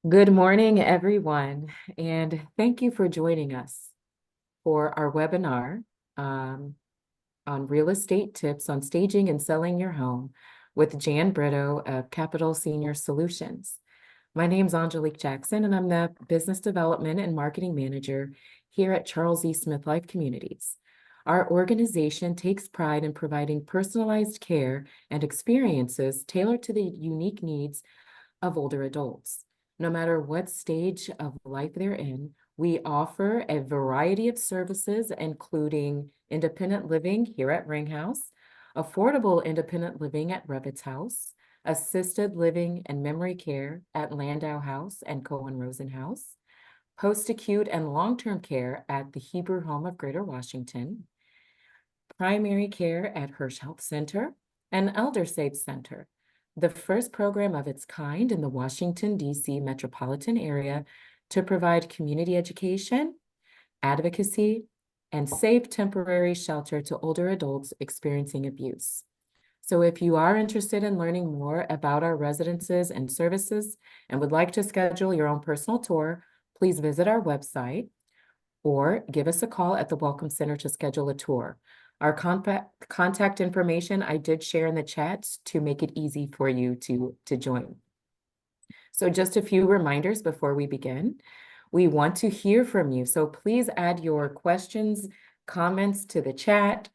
Good morning, everyone, and thank you for joining us for our webinar um, on real estate tips on staging and selling your home with Jan Brito of Capital Senior Solutions. My name is Angelique Jackson, and I'm the Business Development and Marketing Manager here at Charles E. Smith Life Communities. Our organization takes pride in providing personalized care and experiences tailored to the unique needs of older adults. No matter what stage of life they're in, we offer a variety of services, including independent living here at Ring House, affordable independent living at Revit's House, assisted living and memory care at Landau House and Cohen Rosen House, post-acute and long-term care at the Hebrew Home of Greater Washington, primary care at Hirsch Health Center, and Elder Safe Center, the first program of its kind in the Washington, D.C. metropolitan area to provide community education, advocacy, and safe temporary shelter to older adults experiencing abuse. So if you are interested in learning more about our residences and services and would like to schedule your own personal tour, please visit our website or give us a call at the Welcome Center to schedule a tour. Our contact information I did share in the chat to make it easy for you to join. So just a few reminders before we begin. We want to hear from you, so please add your questions, comments to the chat.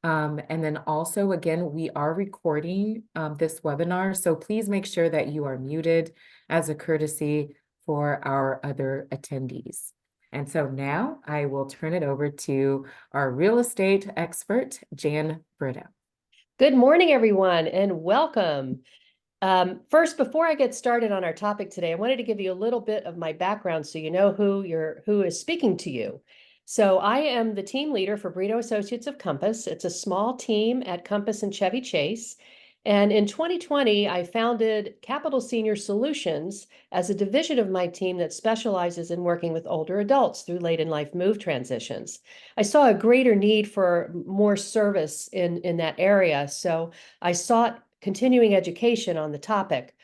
And then also, again, we are recording this webinar, so please make sure that you are muted as a courtesy for our other attendees. And so now I will turn it over to our real estate expert, Jan Brito. Good morning, everyone, and welcome. First, before I get started on our topic today, I wanted to give you a little bit of my background so you know who is speaking to you. So I am the team leader for Brito Associates of Compass. It's a small team at Compass and Chevy Chase. And in 2020, I founded Capital Senior Solutions as a division of my team that specializes in working with older adults through late in life move transitions. I saw a greater need for more service in that area. So I sought continuing education on the topic.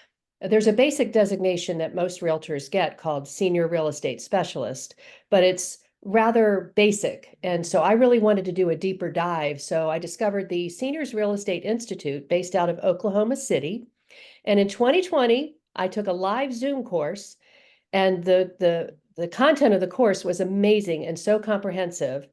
There's a basic designation that most realtors get called senior real estate specialist, but it's rather basic. And so I really wanted to do a deeper dive. So I discovered the Seniors Real Estate Institute based out of Oklahoma City. And in 2020, I took a live Zoom course, and the content of the course was amazing and so comprehensive.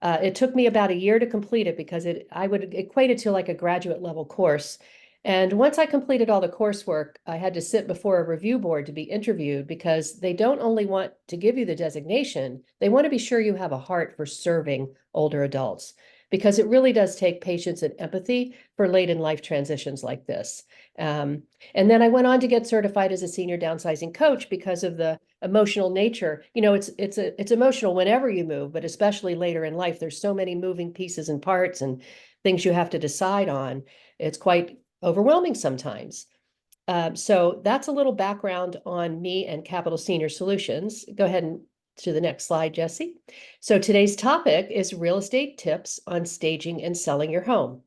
It took me about a year to complete it because I would equate it to like a graduate level course. And once I completed all the coursework, I had to sit before a review board to be interviewed because they don't only want to give you the designation, they want to be sure you have a heart for serving older adults, because it really does take patience and empathy for late in life transitions like this. And then I went on to get certified as a senior downsizing coach because of the emotional nature. You know, it's emotional whenever you move, but especially later in life. There's so many moving pieces and parts and things you have to decide on. It's quite overwhelming sometimes. So that's a little background on me and Capital Senior Solutions. Go ahead and to the next slide, Jesse. So today's topic is real estate tips on staging and selling your home.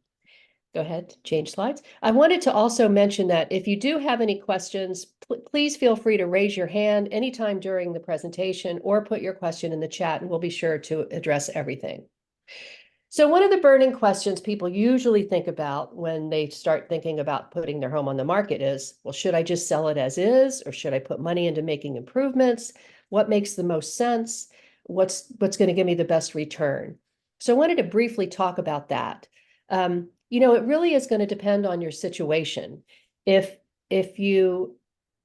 Go ahead, change slides. I wanted to also mention that if you do have any questions, please feel free to raise your hand anytime during the presentation or put your question in the chat, and we'll be sure to address everything. So one of the burning questions people usually think about when they start thinking about putting their home on the market is, well, should I just sell it as is, or should I put money into making improvements? What makes the most sense? What's going to give me the best return? So I wanted to briefly talk about that. You know, it really is going to depend on your situation. If you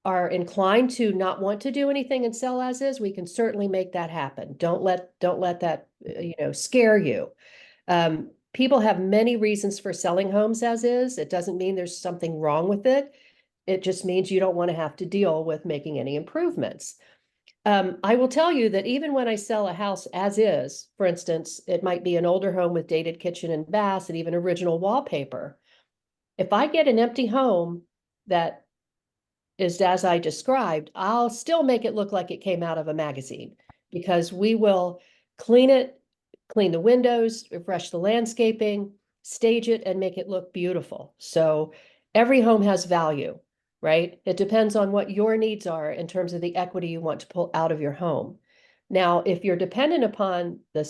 are inclined to not want to do anything and sell as is, we can certainly make that happen. Don't let that scare you. People have many reasons for selling homes as is. It doesn't mean there's something wrong with it. It just means you don't want to have to deal with making any improvements. I will tell you that even when I sell a house as is, for instance, it might be an older home with dated kitchen and baths and even original wallpaper. If I get an empty home that is as I described, I'll still make it look like it came out of a magazine, because we will clean it, clean the windows, refresh the landscaping, stage it, and make it look beautiful. So every home has value. right? It depends on what your needs are in terms of the equity you want to pull out of your home. Now, if you're dependent upon the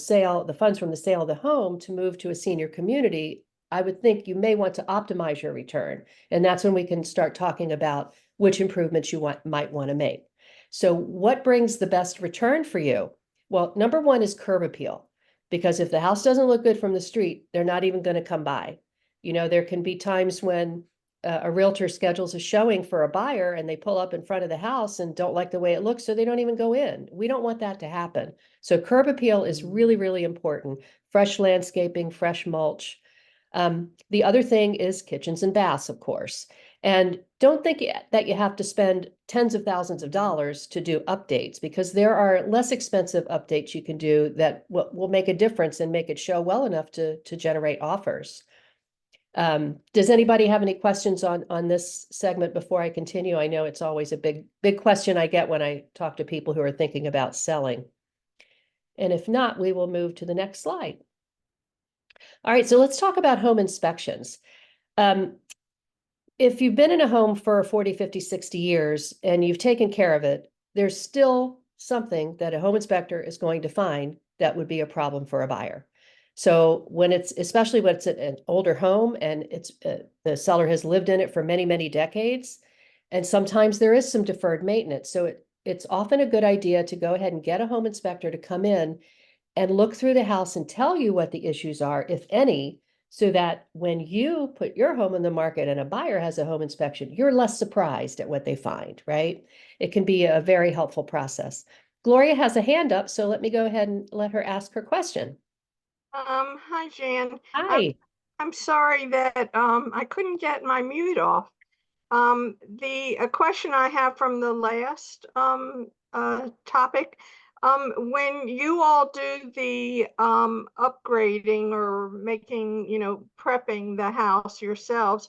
funds from the sale of the home to move to a senior community, I would think you may want to optimize your return. And that's when we can start talking about which improvements you might want to make. So what brings the best return for you? Well, number one is curb appeal, because if the house doesn't look good from the street, they're not even going to come by. There can be times when a realtor schedules a showing for a buyer and they pull up in front of the house and don't like the way it looks, so they don't even go in. We don't want that to happen. So curb appeal is really, really important. Fresh landscaping, fresh mulch. The other thing is kitchens and baths, of course. And don't think that you have to spend tens of thousands of dollars to do updates, because there are less expensive updates you can do that will make a difference and make it show well enough to generate offers. Does anybody have any questions on this segment before I continue? I know it's always a big question I get when I talk to people who are thinking about selling. And if not, we will move to the next slide. All right, so let's talk about home inspections. If you've been in a home for 40, 50, 60 years and you've taken care of it, there's still something that a home inspector is going to find that would be a problem for a buyer. So especially when it's an older home and the seller has lived in it for many, many decades, and sometimes there is some deferred maintenance. So it's often a good idea to go ahead and get a home inspector to come in and look through the house and tell you what the issues are, if any, so that when you put your home in the market and a buyer has a home inspection, you're less surprised at what they find, right? It can be a very helpful process. Gloria has a hand up, so let me go ahead and let her ask her question. Hi, Jan. I'm Hi. I'm sorry that I couldn't get my mute off. The a question I have from the last topic, when you all do the upgrading or making, prepping the house yourselves,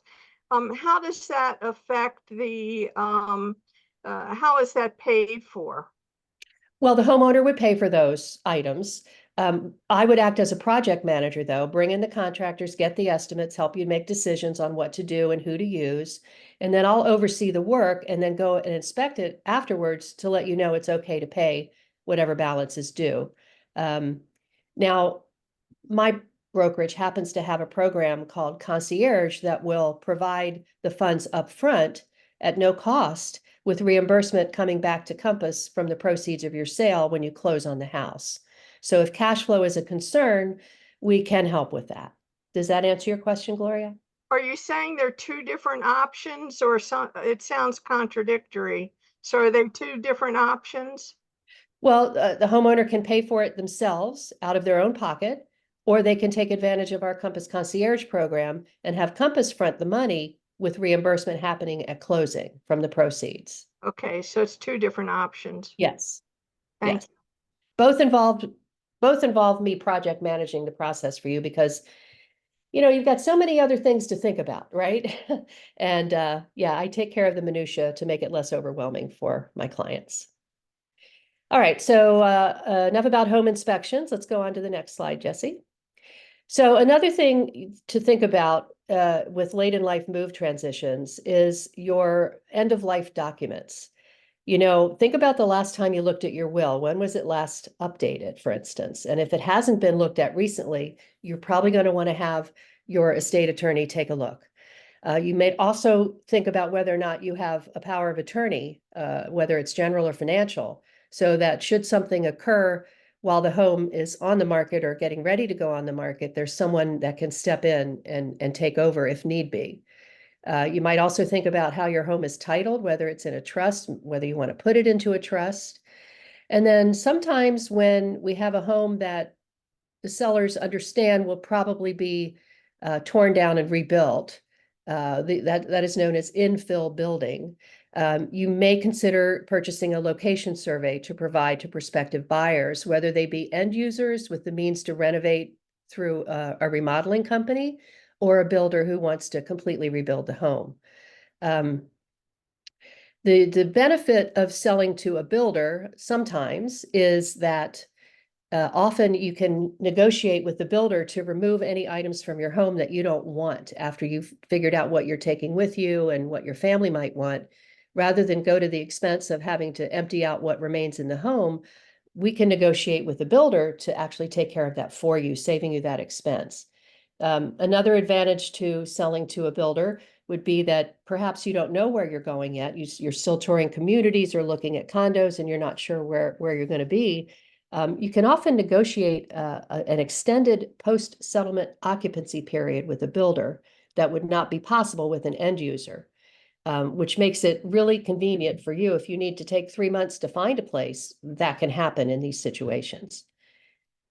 how does that affect the how is that paid for? Well, the homeowner would pay for those items. I would act as a project manager, though, bring in the contractors, get the estimates, help you make decisions on what to do and who to use. And then I'll oversee the work and then go and inspect it afterwards to let you know it's okay to pay whatever balance is due. Um, Now, my brokerage happens to have a program called Concierge that will provide the funds up front at no cost, with reimbursement coming back to Compass from the proceeds of your sale when you close on the house. So if cash flow is a concern, we can help with that. Does that answer your question, Gloria? Are you saying they're two different options, or it sounds contradictory? So are they two different options? Well, the homeowner can pay for it themselves out of their own pocket, or they can take advantage of our Compass Concierge program and have Compass front the money with reimbursement happening at closing from the proceeds. Okay, so it's two different options. Yes, Thank yes. you. Both involved, both involve me project managing the process for you, because you've got so many other things to think about, right? And yeah, I take care of the minutia to make it less overwhelming for my clients. All right, so enough about home inspections. Let's go on to the next slide, Jesse. So another thing to think about with late in life move transitions is your end of life documents. Think about the last time you looked at your will. When was it last updated, for instance? And if it hasn't been looked at recently, you're probably going to want to have your estate attorney take a look. You may also think about whether or not you have a power of attorney, whether it's general or financial, so that should something occur while the home is on the market or getting ready to go on the market, there's someone that can step in and take over if need be. You might also think about how your home is titled, whether it's in a trust, whether you want to put it into a trust. And then sometimes when we have a home that the sellers understand will probably be torn down and rebuilt, that is known as infill building. You may consider purchasing a location survey to provide to prospective buyers, whether they be end users with the means to renovate through a remodeling company, or a builder who wants to completely rebuild the home. The benefit of selling to a builder sometimes is that Often you can negotiate with the builder to remove any items from your home that you don't want after you've figured out what you're taking with you and what your family might want. Rather than go to the expense of having to empty out what remains in the home, we can negotiate with the builder to actually take care of that for you, saving you that expense. Another advantage to selling to a builder would be that perhaps you don't know where you're going yet. You're still touring communities or looking at condos and you're not sure where you're going to be. You can often negotiate an extended post-settlement occupancy period with a builder that would not be possible with an end user, which makes it really convenient for you. If you need to take 3 months to find a place, that can happen in these situations.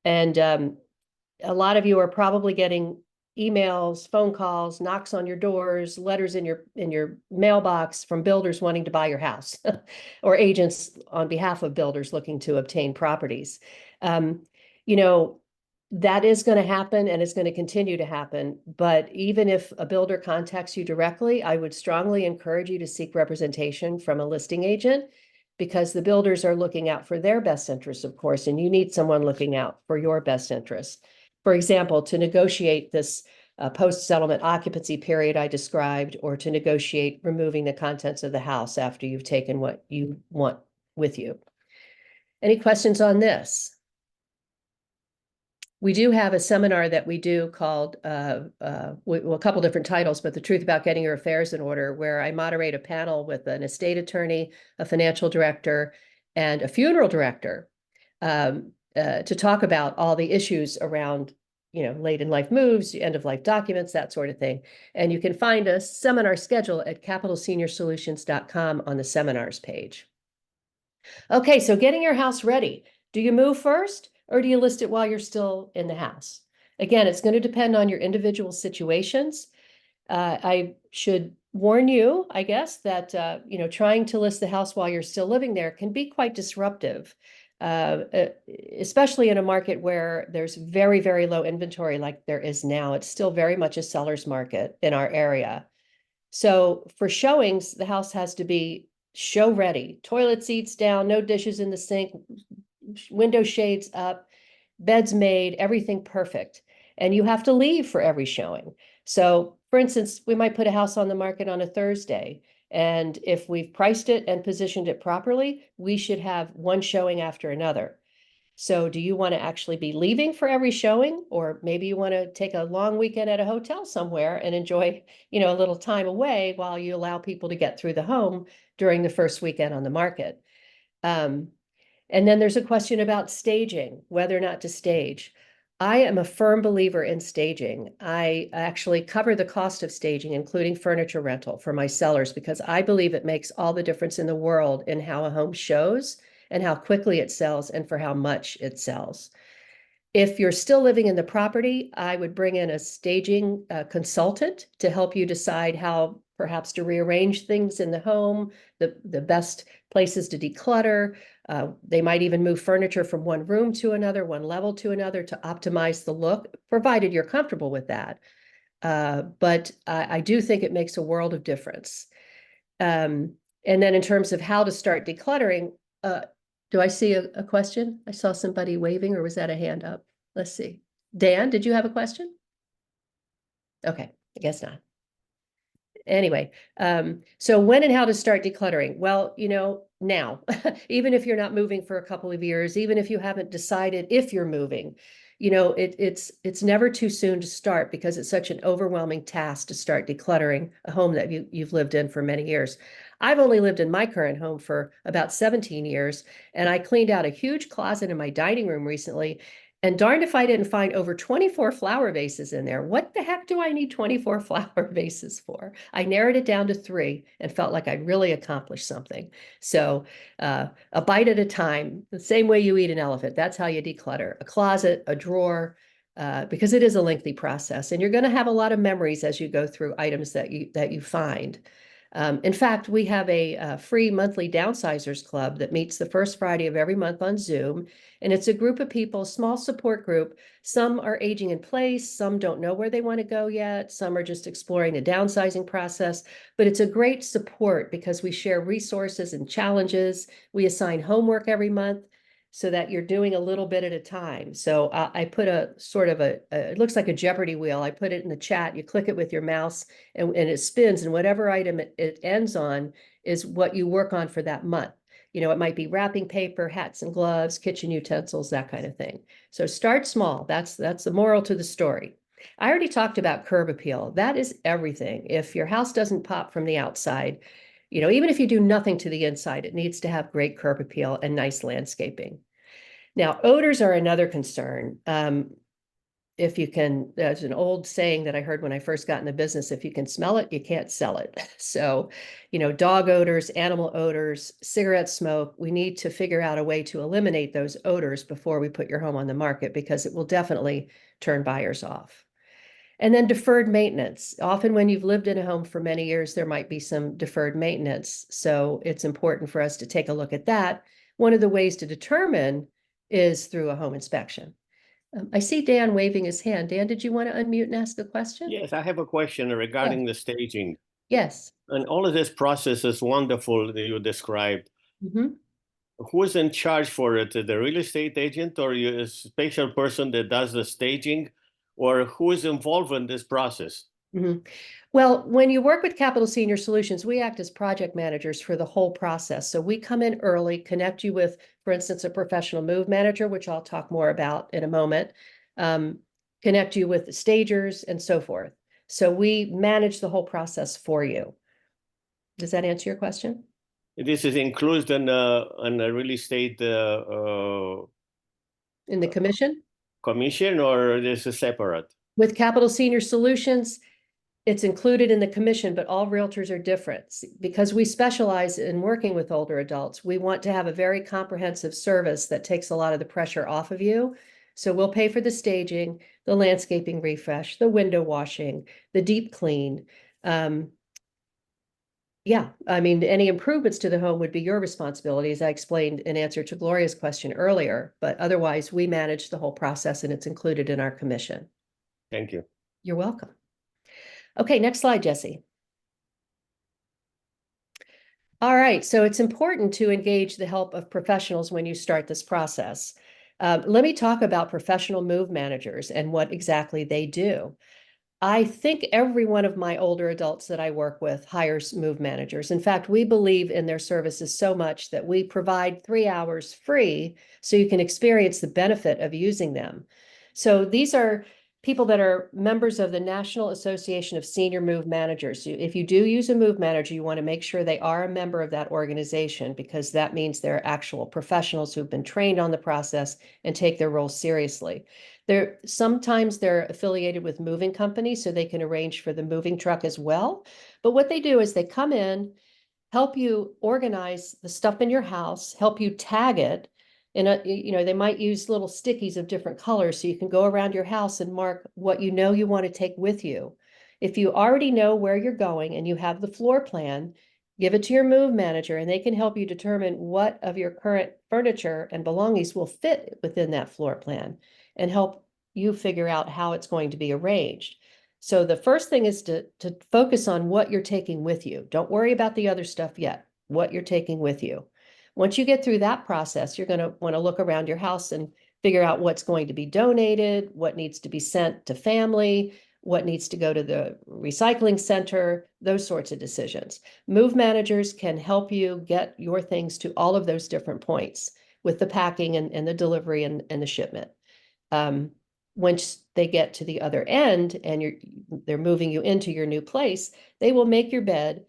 And a lot of you are probably getting emails, phone calls, knocks on your doors, letters in your mailbox from builders wanting to buy your house or agents on behalf of builders looking to obtain properties. You know, that is going to happen and it's going to continue to happen. But even if a builder contacts you directly, I would strongly encourage you to seek representation from a listing agent, because the builders are looking out for their best interests, of course, and you need someone looking out for your best interests. For example, to negotiate this post-settlement occupancy period I described, or to negotiate removing the contents of the house after you've taken what you want with you. Any questions on this? We do have a seminar that we do called, well, a couple different titles, but The Truth About Getting Your Affairs in Order, where I moderate a panel with an estate attorney, a financial director, and a funeral director to talk about all the issues around, late in life moves, end of life documents, that sort of thing. And you can find a seminar schedule at capitalseniorsolutions.com on the seminars page. Okay, so getting your house ready. Do you move first or do you list it while you're still in the house? Again, it's going to depend on your individual situations. I should warn you, I guess, that trying to list the house while you're still living there can be quite disruptive, especially in a market where there's very, very low inventory like there is now. It's still very much a seller's market in our area. So for showings, the house has to be show ready. Toilet seats down, no dishes in the sink, window shades up, beds made, everything perfect. And you have to leave for every showing. So for instance, we might put a house on the market on a Thursday. And if we've priced it and positioned it properly, we should have one showing after another. So do you want to actually be leaving for every showing? Or maybe you want to take a long weekend at a hotel somewhere and enjoy, a little time away while you allow people to get through the home during the first weekend on the market. And then there's a question about staging, whether or not to stage. I am a firm believer in staging. I actually cover the cost of staging, including furniture rental, for my sellers, because I believe it makes all the difference in the world in how a home shows and how quickly it sells and for how much it sells. If you're still living in the property, I would bring in a staging consultant to help you decide how perhaps to rearrange things in the home, the best places to declutter. They might even move furniture from one room to another, one level to another to optimize the look, provided you're comfortable with that. But I do think it makes a world of difference. And then in terms of how to start decluttering, do I see a question? I saw somebody waving, or was that a hand up? Let's see. Dan, did you have a question? Okay, I guess not. Anyway, so when and how to start decluttering? Well, now, even if you're not moving for a couple of years, even if you haven't decided if you're moving, it's never too soon to start, because it's such an overwhelming task to start decluttering a home that you've lived in for many years. I've only lived in my current home for about 17 years, and I cleaned out a huge closet in my dining room recently. And darned if I didn't find over 24 flower vases in there. What the heck do I need 24 flower vases for? I narrowed it down to 3 and felt like I'd really accomplished something. So a bite at a time, the same way you eat an elephant. That's how you declutter. A closet, a drawer, because it is a lengthy process. And you're going to have a lot of memories as you go through items that you find. In fact, we have a free monthly downsizers club that meets the first Friday of every month on Zoom. And it's a group of people, small support group. Some are aging in place. Some don't know where they want to go yet. Some are just exploring the downsizing process. But it's a great support because we share resources and challenges. We assign homework every month. so that you're doing a little bit at a time. So I put a sort of it looks like a Jeopardy wheel. I put it in the chat. You click it with your mouse and it spins, and whatever item it ends on is what you work on for that month. You know, it might be wrapping paper, hats and gloves, kitchen utensils, that kind of thing. So start small. That's the moral to the story. I already talked about curb appeal. That is everything. If your house doesn't pop from the outside, you know, even if you do nothing to the inside, it needs to have great curb appeal and nice landscaping. Now, odors are another concern. If you can, there's an old saying that I heard when I first got in the business, if you can smell it, you can't sell it. So, you know, dog odors, animal odors, cigarette smoke, we need to figure out a way to eliminate those odors before we put your home on the market, because it will definitely turn buyers off. And then deferred maintenance. Often when you've lived in a home for many years, there might be some deferred maintenance. So it's important for us to take a look at that. One of the ways to determine is through a home inspection. I see Dan waving his hand. Dan, did you want to unmute and ask a question? Yes, I have a question regarding the staging. Yes. And all of this process is wonderful that you described. Mm-hmm. Who is in charge for it? The real estate agent, or a special person that does the staging, or who is involved in this process? Mm-hmm. Well, when you work with Capital Senior Solutions, we act as project managers for the whole process. So we come in early, connect you with, for instance, a professional move manager, which I'll talk more about in a moment, connect you with the stagers and so forth. So we manage the whole process for you. Does that answer your question? This is included in a real estate In the commission? commission, or this is separate? With Capital Senior Solutions, it's included in the commission, but all realtors are different. Because we specialize in working with older adults, we want to have a very comprehensive service that takes a lot of the pressure off of you. So we'll pay for the staging, the landscaping refresh, the window washing, the deep clean. Yeah, I mean, any improvements to the home would be your responsibility, as I explained in answer to Gloria's question earlier. But otherwise, we manage the whole process and it's included in our commission. Thank you. You're welcome. Okay, next slide, Jesse. All right, so it's important to engage the help of professionals when you start this process. Let me talk about professional move managers and what exactly they do. I think every one of my older adults that I work with hires move managers. In fact, we believe in their services so much that we provide 3 hours free so you can experience the benefit of using them. So these are people that are members of the National Association of Senior Move Managers. If you do use a move manager, you want to make sure they are a member of that organization, because that means they're actual professionals who've been trained on the process and take their role seriously. Sometimes they're affiliated with moving companies, so they can arrange for the moving truck as well. But what they do is they come in, help you organize the stuff in your house, help you tag it. And, you know, they might use little stickies of different colors so you can go around your house and mark what you know you want to take with you. If you already know where you're going and you have the floor plan, give it to your move manager and they can help you determine what of your current furniture and belongings will fit within that floor plan and help you figure out how it's going to be arranged. So the first thing is to focus on what you're taking with you. Don't worry about the other stuff yet, what you're taking with you. Once you get through that process, you're going to want to look around your house and figure out what's going to be donated, what needs to be sent to family, what needs to go to the recycling center, those sorts of decisions. Move managers can help you get your things to all of those different points with the packing and the delivery and the shipment. Once they get to the other end and they're moving you into your new place, they will make your bed,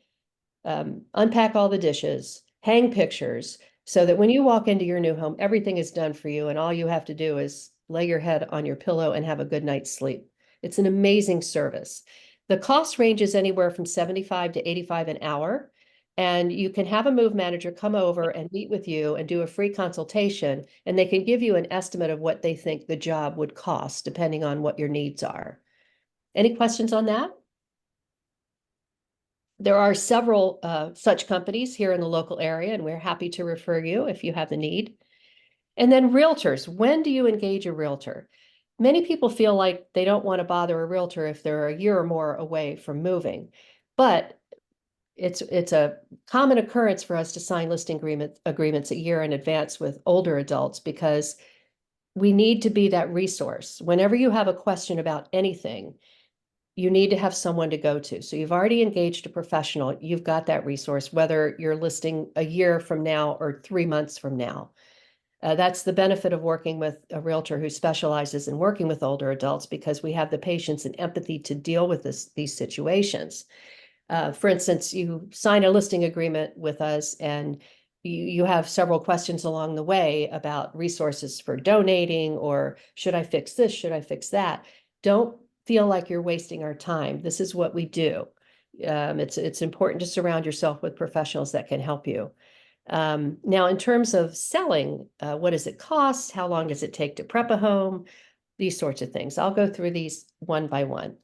unpack all the dishes, hang pictures, so that when you walk into your new home, everything is done for you and all you have to do is lay your head on your pillow and have a good night's sleep. It's an amazing service. The cost ranges anywhere from $75 to $85 an hour. And you can have a move manager come over and meet with you and do a free consultation, and they can give you an estimate of what they think the job would cost, depending on what your needs are. Any questions on that? There are several such companies here in the local area, and we're happy to refer you if you have the need. And then realtors. When do you engage a realtor? Many people feel like they don't want to bother a realtor if they're a year or more away from moving. But it's a common occurrence for us to sign listing agreements a year in advance with older adults because we need to be that resource. Whenever you have a question about anything, you need to have someone to go to. So you've already engaged a professional, you've got that resource, whether you're listing a year from now or 3 months from now. That's the benefit of working with a realtor who specializes in working with older adults, because we have the patience and empathy to deal with these situations. For instance, you sign a listing agreement with us and you have several questions along the way about resources for donating, or should I fix this? Should I fix that? Don't feel like you're wasting our time. This is what we do. It's important to surround yourself with professionals that can help you. Now, in terms of selling, what does it cost? How long does it take to prep a home? These sorts of things. I'll go through these one by one.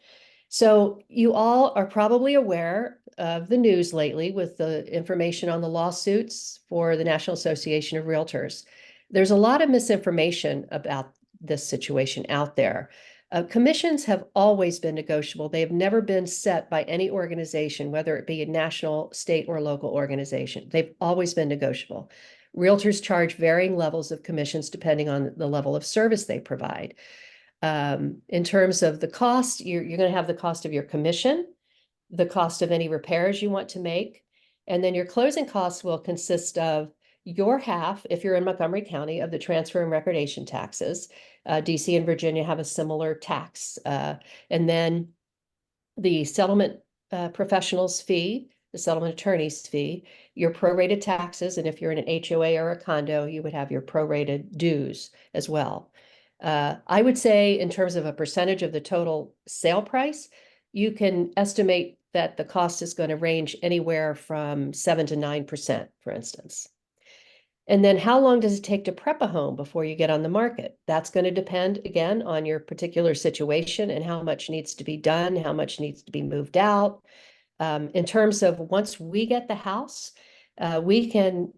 So you all are probably aware of the news lately with the information on the lawsuits for the National Association of Realtors. There's a lot of misinformation about this situation out there. Commissions have always been negotiable. They have never been set by any organization, whether it be a national, state, or local organization. They've always been negotiable. Realtors charge varying levels of commissions depending on the level of service they provide. In terms of the cost, you're going to have the cost of your commission, the cost of any repairs you want to make, and then your closing costs will consist of your half, if you're in Montgomery County, of the transfer and recordation taxes. DC and Virginia have a similar tax. And then the settlement professional's fee, the settlement attorney's fee, your prorated taxes, and if you're in an HOA or a condo, you would have your prorated dues as well. I would say in terms of a percentage of the total sale price, you can estimate that the cost is going to range anywhere from 7 to 9%, for instance. And then how long does it take to prep a home before you get on the market? That's going to depend, again, on your particular situation and how much needs to be done, how much needs to be moved out. In terms of once we get the house, we can,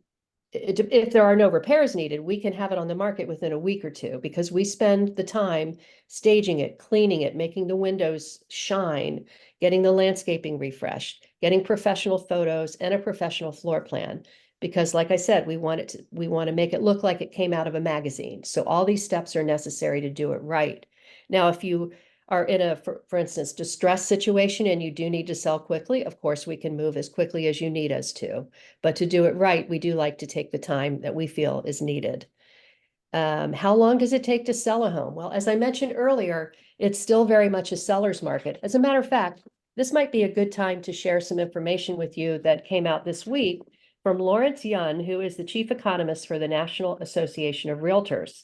if there are no repairs needed, we can have it on the market within a week or two, because we spend the time staging it, cleaning it, making the windows shine, getting the landscaping refreshed, getting professional photos and a professional floor plan. Because like I said, we want to make it look like it came out of a magazine. So all these steps are necessary to do it right. Now, if you are in a, for instance, distress situation and you do need to sell quickly, of course, we can move as quickly as you need us to. But to do it right, we do like to take the time that we feel is needed. How long does it take to sell a home? Well, as I mentioned earlier, it's still very much a seller's market. As a matter of fact, this might be a good time to share some information with you that came out this week from Lawrence Yun, who is the chief economist for the National Association of Realtors.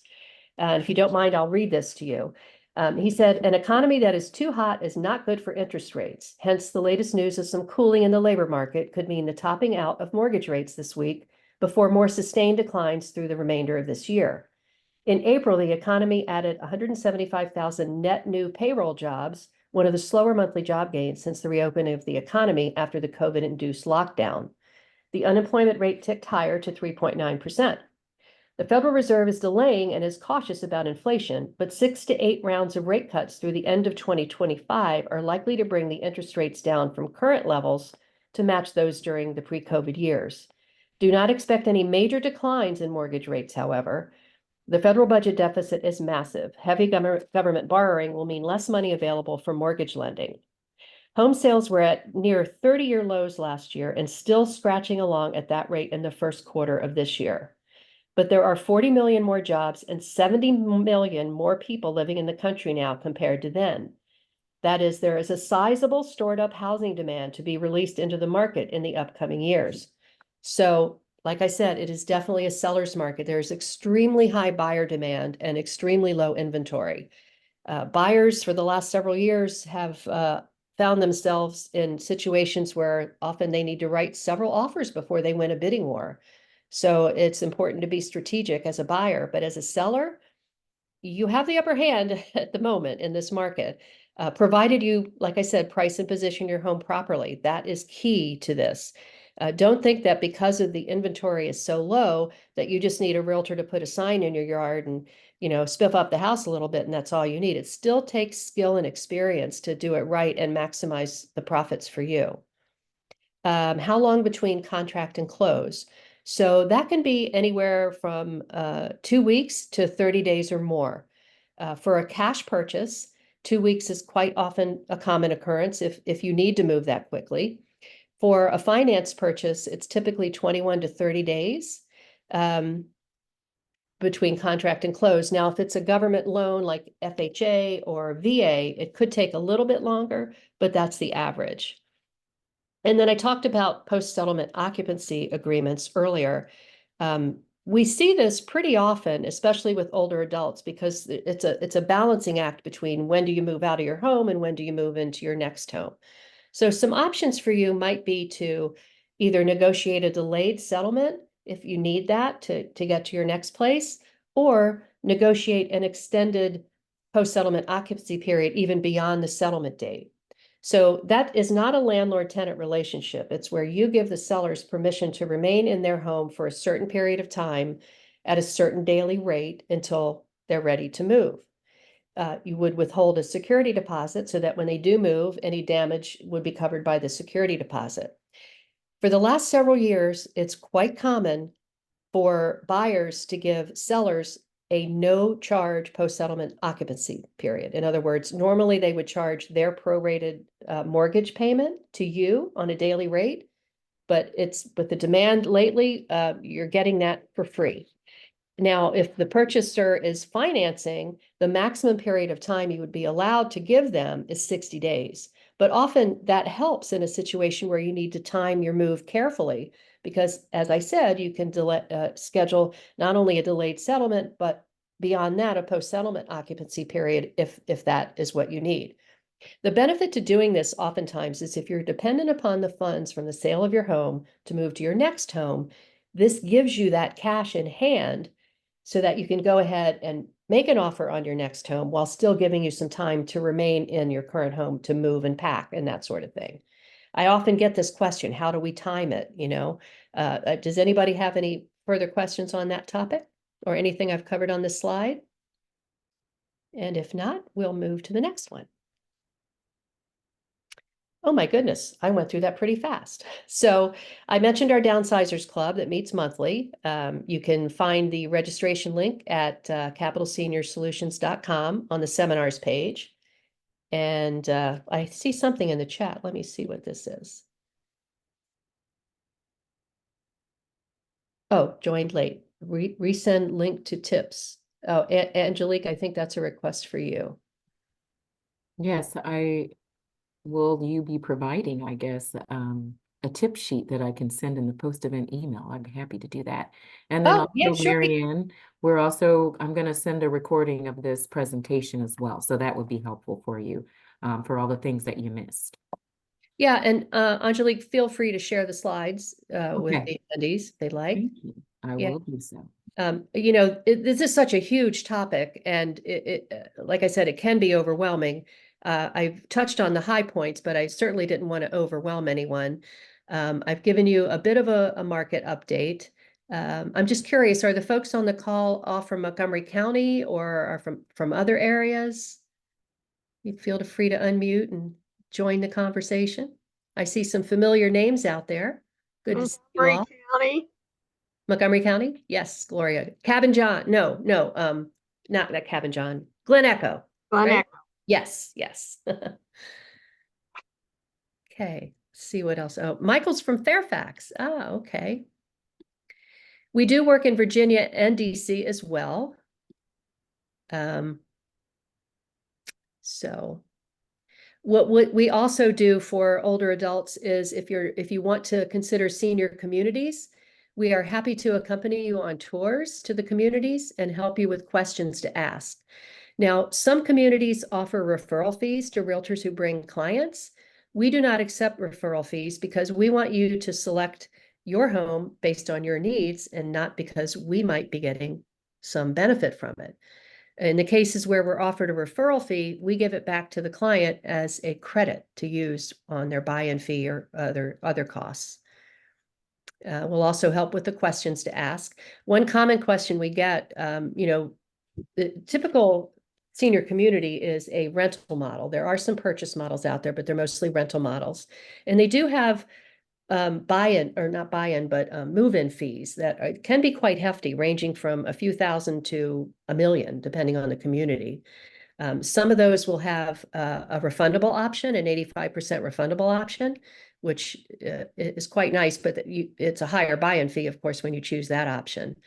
If you don't mind, I'll read this to you. He said, an economy that is too hot is not good for interest rates. Hence, the latest news of some cooling in the labor market could mean the topping out of mortgage rates this week before more sustained declines through the remainder of this year. In April, the economy added 175,000 net new payroll jobs, one of the slower monthly job gains since the reopening of the economy after the COVID-induced lockdown. The unemployment rate ticked higher to 3.9%. The Federal Reserve is delaying and is cautious about inflation, but 6 to 8 rounds of rate cuts through the end of 2025 are likely to bring the interest rates down from current levels to match those during the pre-COVID years. Do not expect any major declines in mortgage rates, however. The federal budget deficit is massive. Heavy government borrowing will mean less money available for mortgage lending. Home sales were at near 30-year lows last year and still scratching along at that rate in the first quarter of this year. But there are 40 million more jobs and 70 million more people living in the country now compared to then. That is, there is a sizable stored up housing demand to be released into the market in the upcoming years. So, like I said, it is definitely a seller's market. There's extremely high buyer demand and extremely low inventory. Buyers for the last several years have found themselves in situations where often they need to write several offers before they win a bidding war. So it's important to be strategic as a buyer, but as a seller, you have the upper hand at the moment in this market, provided you, like I said, price and position your home properly. That is key to this. Don't think that because of the inventory is so low that you just need a realtor to put a sign in your yard and, spiff up the house a little bit and that's all you need. It still takes skill and experience to do it right and maximize the profits for you. How long between contract and close? So that can be anywhere from 2 weeks to 30 days or more. For a cash purchase, 2 weeks is quite often a common occurrence if you need to move that quickly. For a finance purchase, it's typically 21 to 30 days between contract and close. Now, if it's a government loan like FHA or VA, it could take a little bit longer, but that's the average. And then I talked about post-settlement occupancy agreements earlier. We see this pretty often, especially with older adults, because it's a balancing act between when do you move out of your home and when do you move into your next home. So some options for you might be to either negotiate a delayed settlement if you need that to get to your next place, or negotiate an extended post-settlement occupancy period even beyond the settlement date. So that is not a landlord-tenant relationship. It's where you give the sellers permission to remain in their home for a certain period of time at a certain daily rate until they're ready to move. You would withhold a security deposit so that when they do move, any damage would be covered by the security deposit. For the last several years, it's quite common for buyers to give sellers a no charge post-settlement occupancy period. In other words, normally they would charge their prorated mortgage payment to you on a daily rate, but with the demand lately, you're getting that for free. Now, if the purchaser is financing, the maximum period of time you would be allowed to give them is 60 days. But often that helps in a situation where you need to time your move carefully, because as I said, you can schedule not only a delayed settlement, but beyond that, a post-settlement occupancy period if that is what you need. The benefit to doing this oftentimes is if you're dependent upon the funds from the sale of your home to move to your next home, this gives you that cash in hand so that you can go ahead and make an offer on your next home while still giving you some time to remain in your current home to move and pack and that sort of thing. I often get this question, how do we time it? Does anybody have any further questions on that topic or anything I've covered on this slide? And if not, we'll move to the next one. Oh my goodness, I went through that pretty fast. So I mentioned our Downsizers Club that meets monthly. You can find the registration link at capitalseniorsolutions.com on the seminars page. And I see something in the chat. Let me see what this is. Oh, joined late. Resend link to tips. Oh, Angelique, I think that's a request for you. Yes, will you be providing, I guess, a tip sheet that I can send in the post-event email? I'm happy to do that. And then Oh, yeah, also, sure. Mary Ann, I'm going to send a recording of this presentation as well. So that would be helpful for you for all the things that you missed. Yeah, and Angelique, feel free to share the slides with Okay. the attendees if they'd like. Thank you. I Yeah. will do so. This is such a huge topic, and like I said, it can be overwhelming. I've touched on the high points, but I certainly didn't want to overwhelm anyone. I've given you a bit of a market update. I'm just curious, are the folks on the call all from Montgomery County or are from other areas? You feel free to unmute and join the conversation. I see some familiar names out there. Good to see you all. County. Montgomery County? Yes, Gloria. Cabin John. No, not that Cabin John. Glen Echo. Glen right? Echo. Yes. Okay, let's see what else. Oh, Michael's from Fairfax. Ah, okay. We do work in Virginia and DC as well. So what we also do for older adults is if you want to consider senior communities, we are happy to accompany you on tours to the communities and help you with questions to ask. Now, some communities offer referral fees to realtors who bring clients. We do not accept referral fees because we want you to select your home based on your needs and not because we might be getting some benefit from it. In the cases where we're offered a referral fee, we give it back to the client as a credit to use on their buy-in fee or other costs. We'll also help with the questions to ask. One common question we get, the typical senior community is a rental model. There are some purchase models out there, but they're mostly rental models. And they do have buy-in, or not buy-in, but move-in fees that can be quite hefty, ranging from a few thousand to $1 million, depending on the community. Some of those will have a refundable option, an 85% refundable option, which is quite nice, but it's a higher buy-in fee, of course, when you choose that option.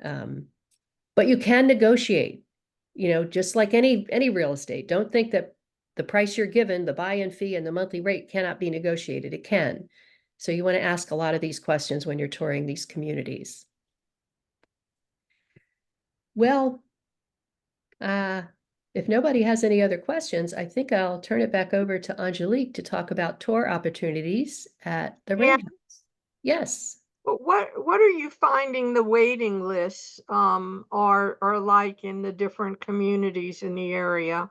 But you can negotiate, just like any real estate. Don't think that the price you're given, the buy-in fee and the monthly rate cannot be negotiated. It can. So you want to ask a lot of these questions when you're touring these communities. Well, if nobody has any other questions, I think I'll turn it back over to Angelique to talk about tour opportunities at the Yeah. Ring House. Yes. But what are you finding the waiting lists are like in the different communities in the area?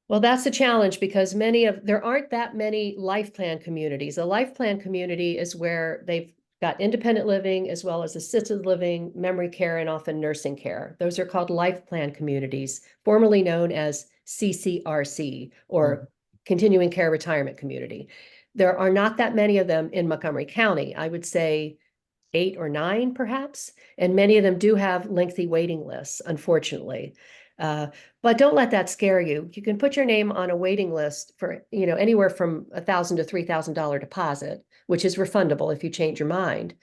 Well, that's a challenge because there aren't that many life plan communities. A life plan community is where they've got independent living as well as assisted living, memory care, and often nursing care. Those are called life plan communities, formerly known as CCRC, or Continuing Care Retirement Community. There are not that many of them in Montgomery County. I would say 8 or 9 perhaps, and many of them do have lengthy waiting lists, unfortunately. But don't let that scare you. You can put your name on a waiting list for, anywhere from $1,000 to $3,000 deposit, which is refundable if you change your mind.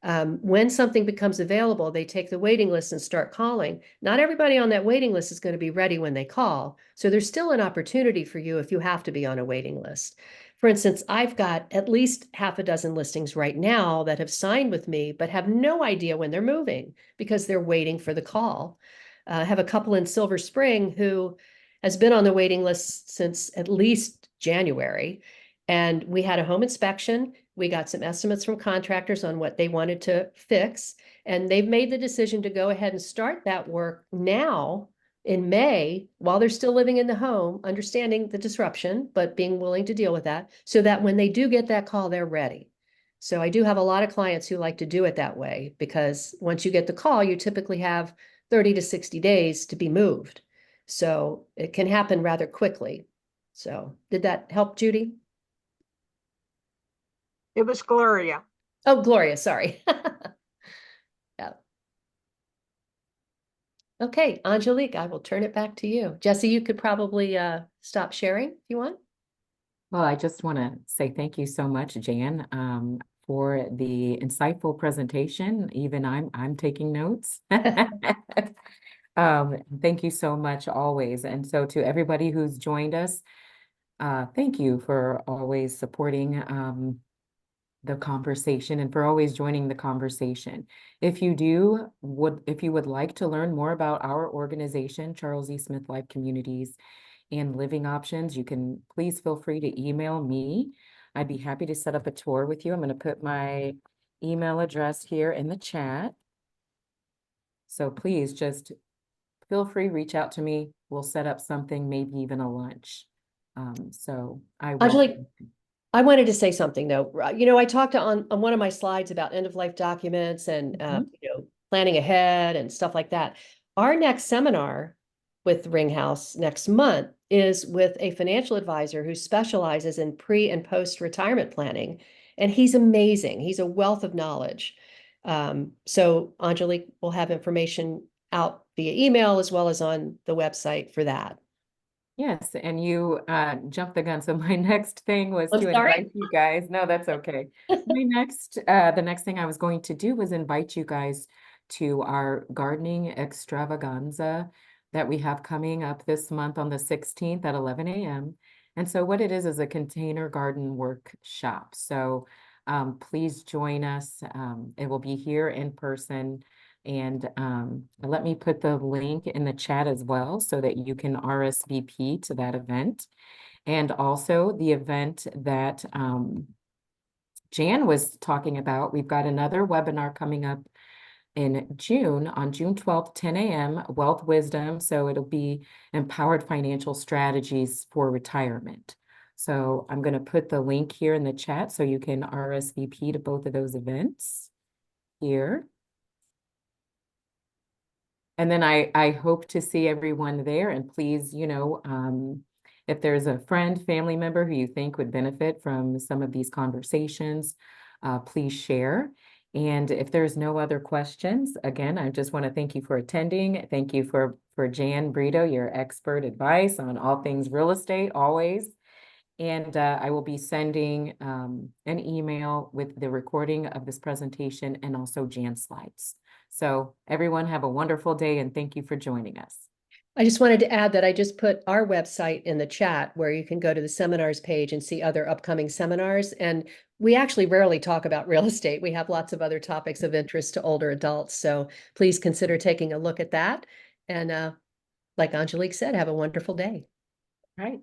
When something becomes available, they take the waiting list and start calling. Not everybody on that waiting list is going to be ready when they call. So there's still an opportunity for you if you have to be on a waiting list. For instance, I've got at least half a dozen listings right now that have signed with me, but have no idea when they're moving because they're waiting for the call. I have a couple in Silver Spring who has been on the waiting list since at least January. And we had a home inspection. We got some estimates from contractors on what they wanted to fix. And they've made the decision to go ahead and start that work now in May, while they're still living in the home, understanding the disruption, but being willing to deal with that, so that when they do get that call, they're ready. So I do have a lot of clients who like to do it that way, because once you get the call, you typically have 30 to 60 days to be moved. So it can happen rather quickly. So did that help, Judy? It was Gloria. Oh, Gloria, sorry. Yeah. Okay, Angelique, I will turn it back to you. Jesse, you could probably stop sharing if you want. Well, I just want to say thank you so much, Jan, for the insightful presentation. Even I'm taking notes. Thank you so much always. And so to everybody who's joined us, thank you for always supporting the conversation and for always joining the conversation. If you would like to learn more about our organization, Charles E. Smith Life Communities and Living Options, you can please feel free to email me. I'd be happy to set up a tour with you. I'm going to put my email address here in the chat. So please just feel free, reach out to me. We'll set up something, maybe even a lunch. So I will. Angelique, I wanted to say something though. I talked on one of my slides about end of life documents and planning ahead and stuff like that. Our next seminar with Ring House next month is with a financial advisor who specializes in pre and post retirement planning, and he's amazing. He's a wealth of knowledge. So Angelique will have information out via email as well as on the website for that. Yes, and you jumped the gun. So my next thing was I'm to sorry? invite you guys. No, that's okay. The next thing I was going to do was invite you guys to our gardening extravaganza that we have coming up this month on the 16th at 11 a.m. And so what it is a container garden workshop. So please join us. It will be here in person. And let me put the link in the chat as well so that you can RSVP to that event. And also the event that Jan was talking about, we've got another webinar coming up in June, on June 12th, 10 a.m., Wealth Wisdom. So it'll be Empowered Financial Strategies for Retirement. So I'm going to put the link here in the chat so you can RSVP to both of those events here. And then I hope to see everyone there. And please, if there's a friend, family member who you think would benefit from some of these conversations, please share. And if there's no other questions, again, I just want to thank you for attending. Thank you for Jan Brito, your expert advice on all things real estate, always. And I will be sending an email with the recording of this presentation and also Jan's slides. So everyone have a wonderful day and thank you for joining us. I just wanted to add that I just put our website in the chat where you can go to the seminars page and see other upcoming seminars. And we actually rarely talk about real estate. We have lots of other topics of interest to older adults. So please consider taking a look at that. And like Angelique said, have a wonderful day. All right.